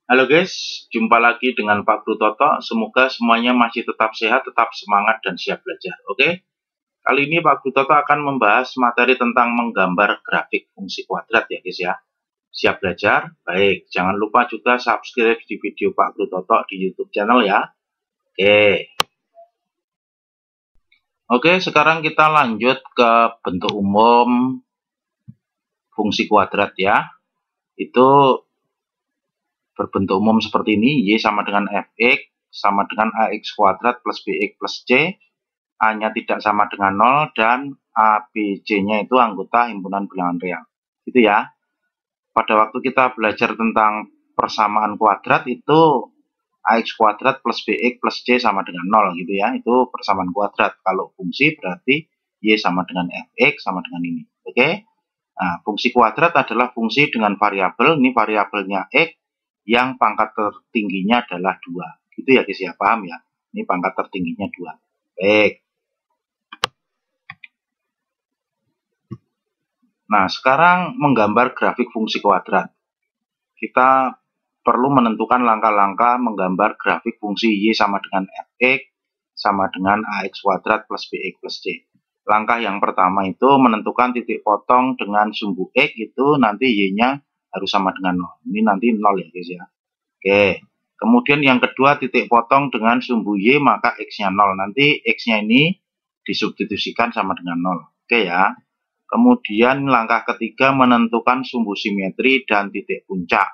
Halo guys, jumpa lagi dengan Pak Bro Toto. Semoga semuanya masih tetap sehat, tetap semangat, dan siap belajar. Oke, kali ini Pak Bro Toto akan membahas materi tentang menggambar grafik fungsi kuadrat ya guys ya. Siap belajar? Baik, jangan lupa juga subscribe di video Pak Bro Toto di YouTube channel ya. Oke, sekarang kita lanjut ke bentuk umum fungsi kuadrat ya. Itu berbentuk umum seperti ini, Y sama dengan Fx sama dengan AX kuadrat plus BX plus C, A-nya tidak sama dengan 0, dan ABC-nya itu anggota himpunan bilangan real. Gitu ya. Pada waktu kita belajar tentang persamaan kuadrat itu AX kuadrat plus BX plus C sama dengan 0 gitu ya. Itu persamaan kuadrat. Kalau fungsi berarti Y sama dengan Fx sama dengan ini. Oke. Nah, fungsi kuadrat adalah fungsi dengan variabel, ini variabelnya X, yang pangkat tertingginya adalah 2. Gitu ya guys ya, paham ya? Ini pangkat tertingginya 2. Baik. Nah, sekarang menggambar grafik fungsi kuadrat. Kita perlu menentukan langkah-langkah menggambar grafik fungsi Y sama dengan Fx sama dengan AX kuadrat plus BX plus C. Langkah yang pertama itu menentukan titik potong dengan sumbu X, itu nanti Y-nya harus sama dengan 0. Ini nanti 0 ya guys ya. Oke. Kemudian yang kedua, titik potong dengan sumbu Y, maka X-nya 0. Nanti X-nya ini disubstitusikan sama dengan 0. Oke ya. Kemudian langkah ketiga, menentukan sumbu simetri dan titik puncak.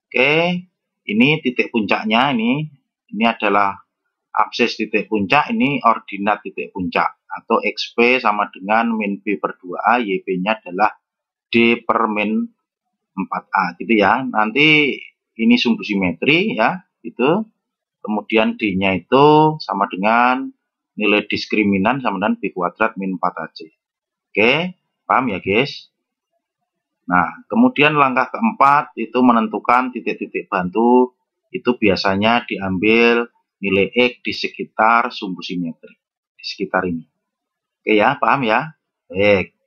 Oke. Ini titik puncaknya, ini adalah absis titik puncak, ini ordinat titik puncak. Atau XP sama dengan min B per 2A, YP-nya adalah D per min 4A gitu ya. Nanti ini sumbu simetri ya, itu. Kemudian D-nya itu sama dengan nilai diskriminan sama dengan B kuadrat min 4AC. Oke, paham ya guys? Nah, kemudian langkah keempat itu menentukan titik-titik bantu, itu biasanya diambil nilai X di sekitar sumbu simetri, di sekitar ini. Oke ya, paham ya? Baik.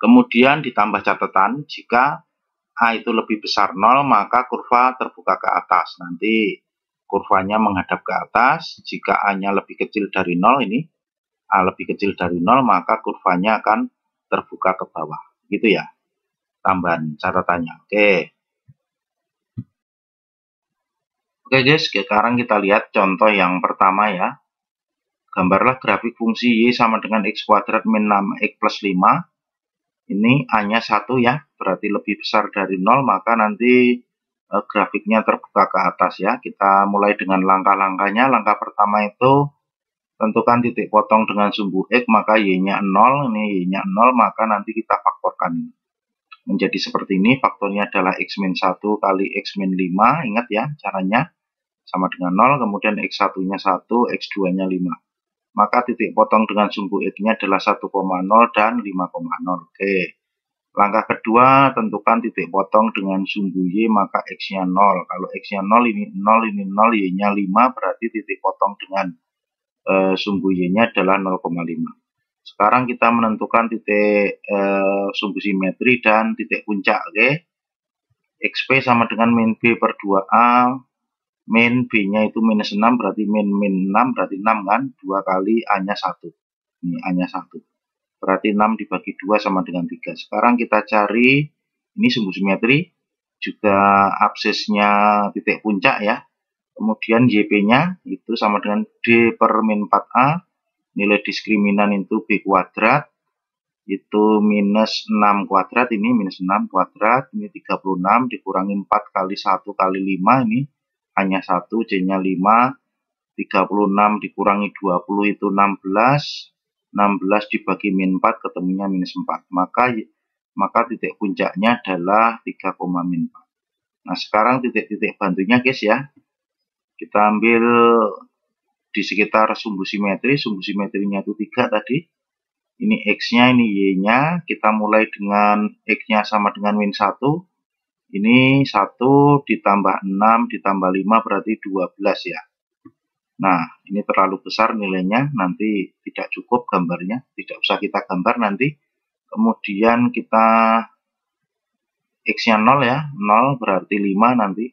Kemudian ditambah catatan, jika A itu lebih besar 0, maka kurva terbuka ke atas. Nanti kurvanya menghadap ke atas. Jika A-nya lebih kecil dari 0, ini A lebih kecil dari 0, maka kurvanya akan terbuka ke bawah. Gitu ya, tambahan catatannya. Oke guys, sekarang kita lihat contoh yang pertama ya. Gambarlah grafik fungsi Y sama dengan X kuadrat min 6X plus 5. Ini A-nya 1 ya, berarti lebih besar dari 0, maka nanti grafiknya terbuka ke atas ya. Kita mulai dengan langkah-langkahnya. Langkah pertama itu tentukan titik potong dengan sumbu X, maka Y-nya 0, ini Y-nya 0, maka nanti kita faktorkan menjadi seperti ini. Faktornya adalah X-1 kali X-5, ingat ya caranya, sama dengan 0, kemudian X1-nya 1, X2-nya 5. Maka titik potong dengan sumbu X-nya adalah 1,0 dan 5,0. Oke. Langkah kedua, tentukan titik potong dengan sumbu Y, maka X-nya 0. Kalau X-nya 0, ini 0, ini 0, Y-nya 5, berarti titik potong dengan sumbu Y-nya adalah 0,5. Sekarang kita menentukan titik sumbu simetri dan titik puncak. Oke. XP sama dengan min B per 2A, min B-nya itu minus 6, berarti min 6, berarti 6 kan, 2 kali A-nya 1. Ini A-nya 1. Berarti 6 dibagi 2 sama dengan 3. Sekarang kita cari, ini sumbu simetri, juga absisnya titik puncak ya. Kemudian YP-nya itu sama dengan D per min 4A, nilai diskriminan itu B kuadrat, itu minus 6 kuadrat, ini minus 6 kuadrat, ini 36 dikurangi 4 kali 1 kali 5, ini hanya 1, C-nya 5, 36 dikurangi 20 itu 16, 16 dibagi min 4 ketemunya minus 4, maka titik puncaknya adalah 3, min 4. Nah, sekarang titik-titik bantunya guys ya, kita ambil di sekitar sumbu simetrinya itu 3 tadi. Ini X-nya, ini Y-nya. Kita mulai dengan X-nya sama dengan min 1. Ini 1 ditambah 6 ditambah 5 berarti 12 ya. Nah, ini terlalu besar nilainya, nanti tidak cukup gambarnya, tidak usah kita gambar nanti. Kemudian kita X-nya 0 ya, 0 berarti 5 nanti.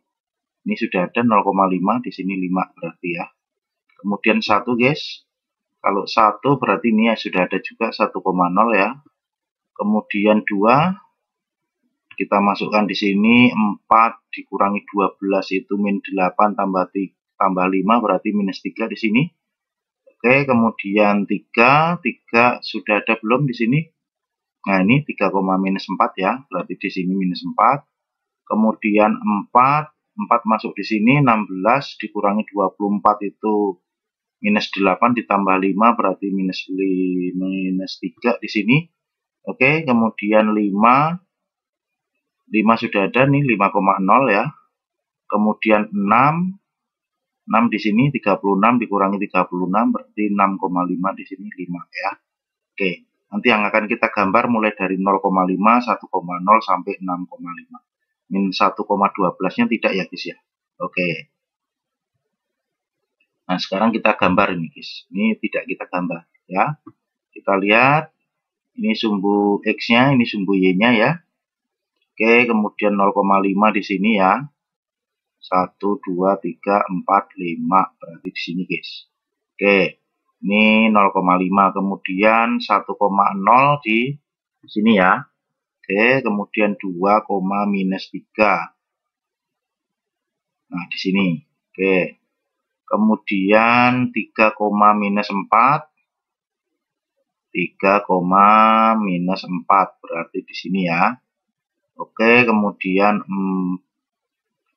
Ini sudah ada 0,5, di sini 5 berarti ya. Kemudian 1 guys. Kalau 1 berarti ini ya sudah ada juga 1,0 ya. Kemudian 2 kita masukkan di sini 4 dikurangi 12 itu min 8 tambah 5 berarti minus 3 di sini. Oke, kemudian 3 sudah ada belum di sini? Nah, ini 3, minus 4 ya, berarti di sini minus 4. Kemudian 4 masuk di sini, 16 dikurangi 24 itu minus 8 ditambah 5 berarti minus 3 di sini. Oke, kemudian 5 sudah ada nih 5,0 ya. Kemudian 6 di sini 36 dikurangi 36 berarti 6,5 di sini 5 ya. Oke, nanti yang akan kita gambar mulai dari 0,5, 1,0 sampai 6,5. Min 1,12-nya tidak ya guys ya. Oke. Nah, sekarang kita gambar ini guys. Ini tidak kita gambar ya. Kita lihat ini sumbu X-nya, ini sumbu Y-nya ya. Oke, kemudian 0,5 di sini ya. 1, 2, 3, 4, 5 berarti di sini guys. Oke. Ini 0,5 kemudian 1,0 di sini ya. Oke, kemudian 2, minus 3. Nah, di sini. Oke. Kemudian 3, minus 4. 3, minus 4 berarti di sini ya. Oke, kemudian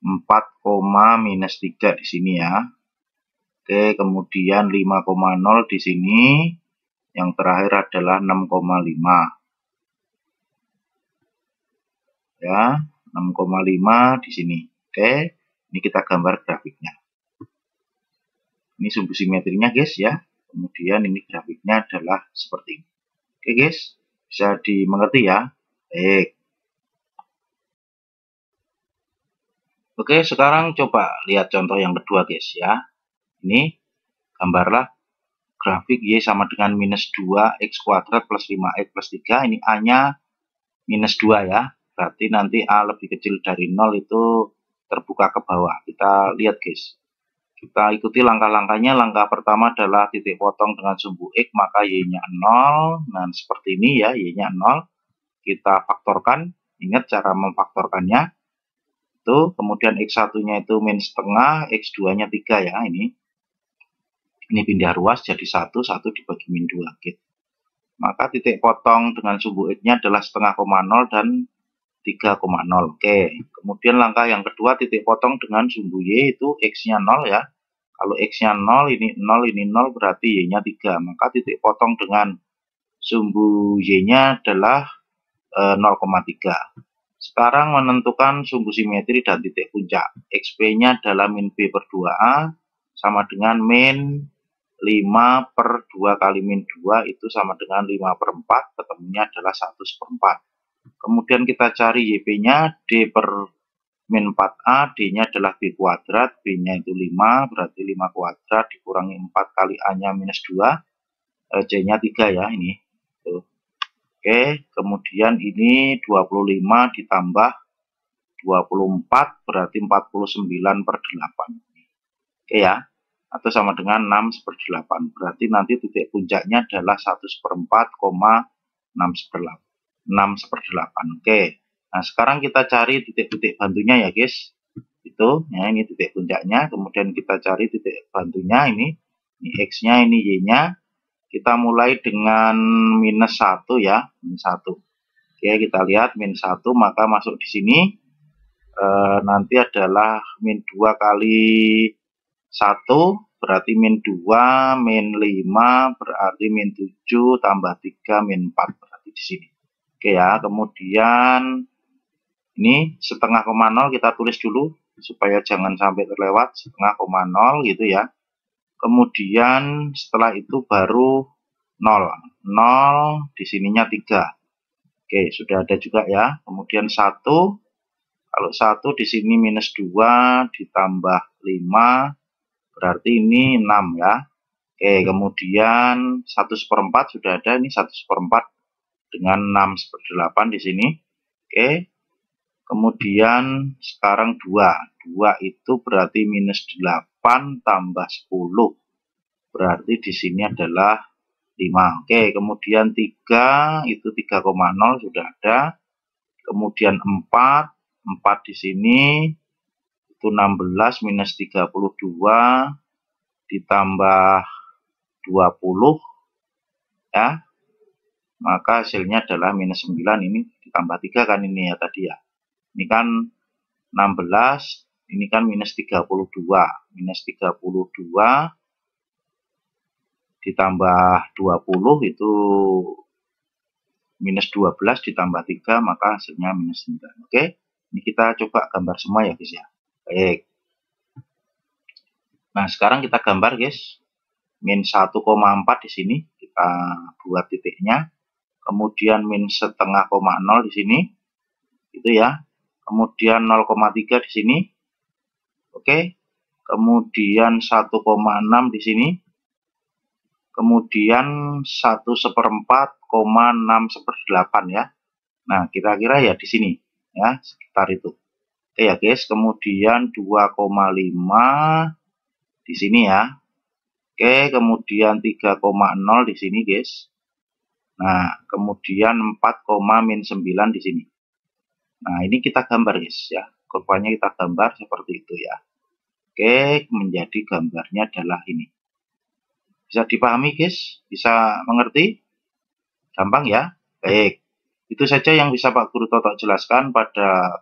4, minus 3 di sini ya. Oke, kemudian 5,0 di sini. Yang terakhir adalah 6,5. Ya, 6,5 di sini. Oke, ini kita gambar grafiknya. Ini sumbu simetrinya guys ya. Kemudian ini grafiknya adalah seperti ini. Oke guys, bisa dimengerti ya. Baik. Oke, sekarang coba lihat contoh yang kedua guys ya. Ini gambarlah grafik Y sama dengan minus 2x kuadrat plus 5x plus 3. Ini A-nya minus 2 ya. Berarti nanti A lebih kecil dari 0 itu terbuka ke bawah. Kita lihat guys. Kita ikuti langkah-langkahnya. Langkah pertama adalah titik potong dengan sumbu X, maka Y-nya 0. Nah, seperti ini ya, Y-nya 0. Kita faktorkan. Ingat cara memfaktorkannya. Itu, kemudian X1-nya itu min setengah, X2-nya 3 ya, ini pindah ruas jadi 1 dibagi min 2 gitu. Maka titik potong dengan sumbu X-nya adalah setengah 0 dan 3,0. Oke, kemudian langkah yang kedua titik potong dengan sumbu Y itu X-nya 0 ya. Kalau X-nya 0, ini 0 berarti Y-nya 3. Maka titik potong dengan sumbu Y-nya adalah 0,3. Sekarang menentukan sumbu simetri dan titik puncak. XP-nya adalah min B per 2A sama dengan min 5 per 2 kali min 2 itu sama dengan 5 per 4. Ketemunya adalah 1/4. Kemudian kita cari YP-nya D per min 4A. D-nya adalah B kuadrat. B-nya itu 5. Berarti 5 kuadrat dikurangi 4 kali A-nya minus 2. C-nya 3 ya ini. Tuh. Oke, kemudian ini 25 ditambah 24 berarti 49 per 8. Oke ya, atau sama dengan 6/8. Berarti nanti titik puncaknya adalah 1/4, 6/8. Oke, nah sekarang kita cari titik-titik bantunya ya guys. Itu, ya ini titik puncaknya. Kemudian kita cari titik bantunya ini X-nya, ini Y-nya. Kita mulai dengan minus 1 ya, minus 1. Oke, kita lihat minus 1, maka masuk di sini nanti adalah min 2 kali 1 berarti min 2, min 5 berarti min 7 tambah 3 min 4 berarti di sini. Oke ya, kemudian ini setengah 0 kita tulis dulu supaya jangan sampai terlewat, setengah 0 gitu ya. Kemudian setelah itu baru 0. 0 di sininya 3. Oke, sudah ada juga ya. Kemudian 1. Kalau 1 di sini minus 2 ditambah 5 berarti ini 6 ya. Oke, kemudian 1/4 sudah ada, ini 1/4 dengan 6/8 di sini. Oke. Kemudian sekarang 2. 2 itu berarti minus 8 tambah 10. Berarti di sini adalah 5. Oke, kemudian 3 itu 3,0 sudah ada. Kemudian 4 di sini itu 16 minus 32 ditambah 20 ya. Maka hasilnya adalah minus 9, ini ditambah 3 kan ini ya tadi ya. Ini kan 16, ini kan minus 32. Minus 32 ditambah 20 itu minus 12 ditambah 3, maka hasilnya minus 9. Oke, ini kita coba gambar semua ya guys ya. Baik. Nah, sekarang kita gambar guys. Min 1,4 di sini kita buat titiknya. Kemudian min setengah koma 0 di sini. Itu ya. Kemudian 0,3 di sini. Oke. Kemudian 1,6 di sini. Kemudian 1/4,6/8 ya. Nah, kira-kira ya di sini ya, sekitar itu. Oke ya guys, kemudian 2,5 di sini ya. Oke, kemudian 3,0 di sini guys. Nah, kemudian 4,-9 di sini. Nah, ini kita gambar guys ya. Kurvanya kita gambar seperti itu ya. Oke, menjadi gambarnya adalah ini. Bisa dipahami guys? Bisa mengerti? Gampang ya? Baik. Itu saja yang bisa Pak Guru Toto jelaskan pada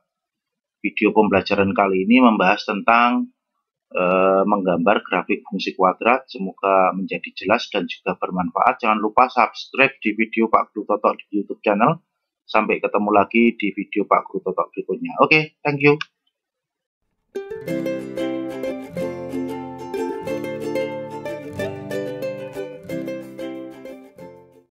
video pembelajaran kali ini, membahas tentang menggambar grafik fungsi kuadrat. Semoga menjadi jelas dan juga bermanfaat. Jangan lupa subscribe di video Pak Guru Toto di YouTube channel. Sampai ketemu lagi di video Pak Guru Toto berikutnya. Oke, thank you.